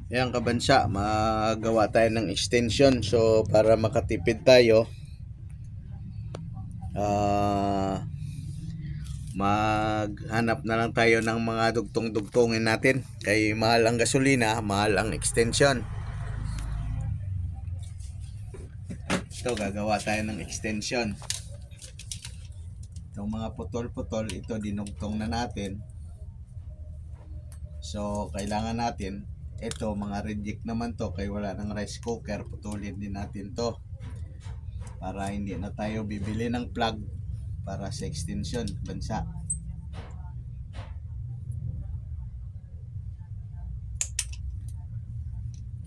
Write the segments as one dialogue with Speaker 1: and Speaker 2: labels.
Speaker 1: Ayan kabansa, magawa tayo ng extension. So para makatipid tayo, maghanap na lang tayo ng mga dugtong-dugtongin natin. Kay mahal ang gasolina, mahal ang extension. Ito, gagawa tayo ng extension. Itong mga putol-putol, ito dinugtong na natin. So kailangan natin, ito mga reject naman to, kay wala ng rice cooker, putulin din natin to para hindi na tayo bibili ng plug para sa extension bansa.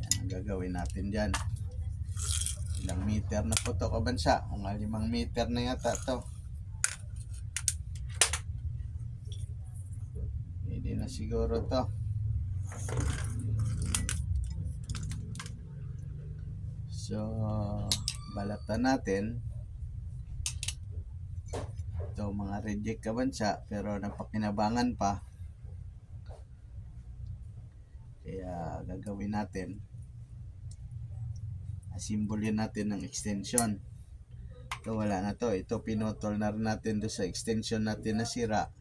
Speaker 1: Yan ang gagawin natin dyan. Ilang meter na po to kabansa? Mga 5 meter na yata to. Hindi na siguro to. So balatan natin ito mga reject kabansa, pero napakinabangan pa. Kaya gagawin natin, asimbolin natin ng extension. Ito wala na to. Ito pinutol na rin natin do sa extension natin na sira.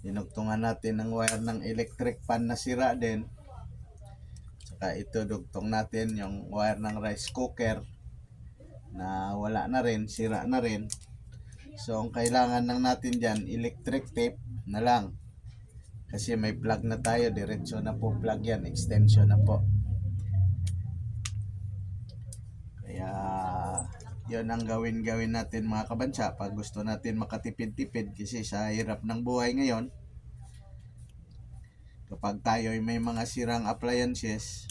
Speaker 1: Dinugtungan natin ng wire ng electric fan na sira din. Saka ito dugtong natin yung wire ng rice cooker na wala na rin, sira na rin. So ang kailangan lang natin dyan, electric tape na lang. Kasi may plug na tayo, diretso na po plug yan, extension na po. Kaya yun ang gawin natin mga kabansa pag gusto natin makatipid-tipid, kasi sa hirap ng buhay ngayon, kapag tayo ay may mga sirang appliances,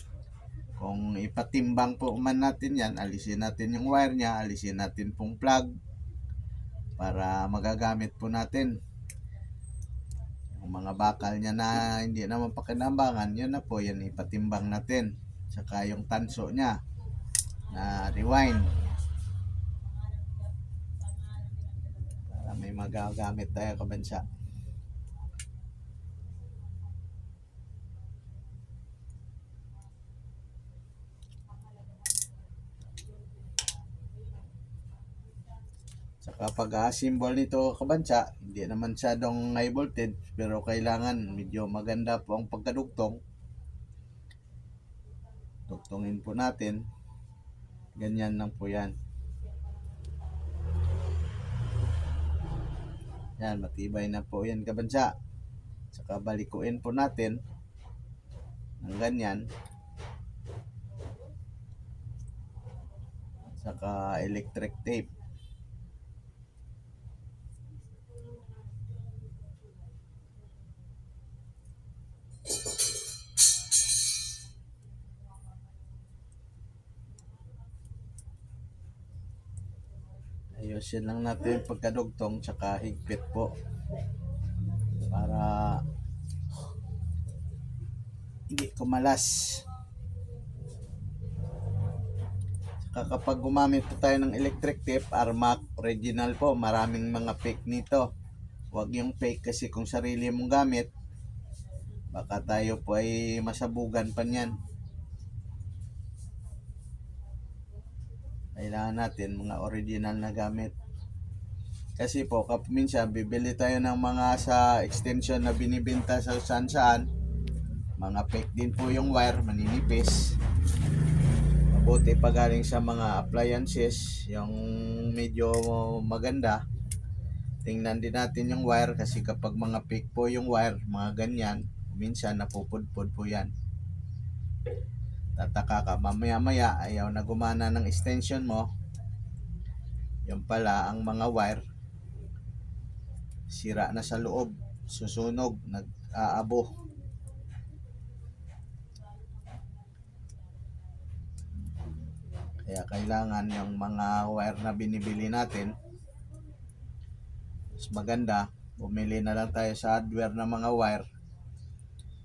Speaker 1: kung ipatimbang po man natin yan, alisin natin yung wire nya, alisin natin pong plug para magagamit po natin. Yung mga bakal nya na hindi naman pakinambangan, yun na po, yan ipatimbang natin. Saka yung tanso nya na rewind para may magagamit tayo kabansa. Saka pag-assemble nito kabansa, hindi naman masyadong high voltage, pero kailangan medyo maganda po ang pagkadugtong. Dugtongin po natin, ganyan lang po yan. Yan, matibay na po yan kabansa. Saka balikuin po natin ng ganyan. Saka electric tape. Ayusin lang natin yung pagkadugtong, saka higpit po para hindi kumalas. Saka kapag gumamit po tayo ng electric tape, Armac original po, maraming mga fake nito. Huwag yung fake, kasi kung sarili mong gamit, baka tayo po ay masabugan pa niyan. Kailangan natin mga original na gamit. Kasi po minsan bibili tayo ng mga sa extension na binibenta sa saan-saan, mga fake din po yung wire, maninipis. Mabuti pa galing sa mga appliances, yung medyo maganda. Tingnan din natin yung wire, kasi kapag mga fake po yung wire, mga ganyan, minsan napupudpud po yan. Tataka ka, mamaya-maya ayaw na gumana ng extension mo. Yung pala ang mga wire sira na sa loob, susunog, nag-aabo. Kaya kailangan yung mga wire na binibili natin, mas maganda, bumili na lang tayo sa hardware na mga wire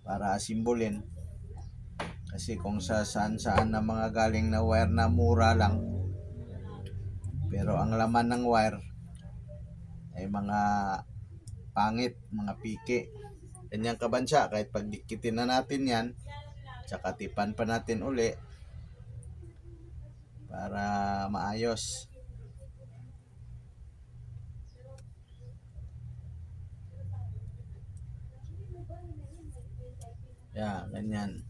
Speaker 1: para asimbolin. Kasi kung sa saan-saan na mga galing na wire na mura lang, pero ang laman ng wire ay mga pangit, mga piki. Ganyan kabansa, kahit pagdikitin na natin yan, Tsaka tipan pa natin uli para maayos. Yan, ganyan.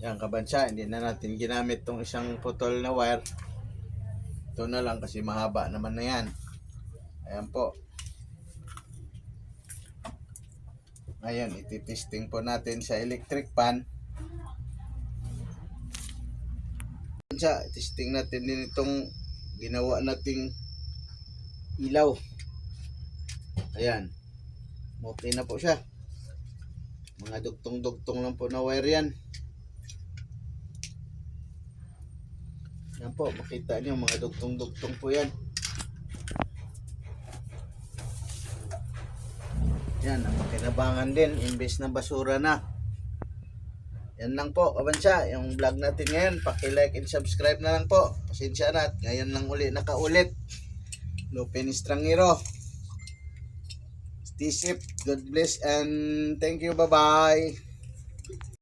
Speaker 1: Yan kabansa, hindi na natin ginamit tong isang putol na wire. Ito na lang kasi mahaba naman na yan. Ayan po. Ngayon, ititesting po natin sa electric pan. Kabansa, testing natin din itong ginawa nating ilaw. Ayan. Okay na po siya. Mga dugtong-dugtong lang po na wire yan. Yan po, makita nyo mga dugtong-dugtong po yan. Yan, ang makinabangan din, imbes na basura na. Yan lang po, kabansa, yung vlog natin ngayon, paki-like and subscribe na lang po. Pasensya na, at ngayon lang uli nakaulit. Lupin Estrangero. Stay safe, God bless, and thank you, bye-bye.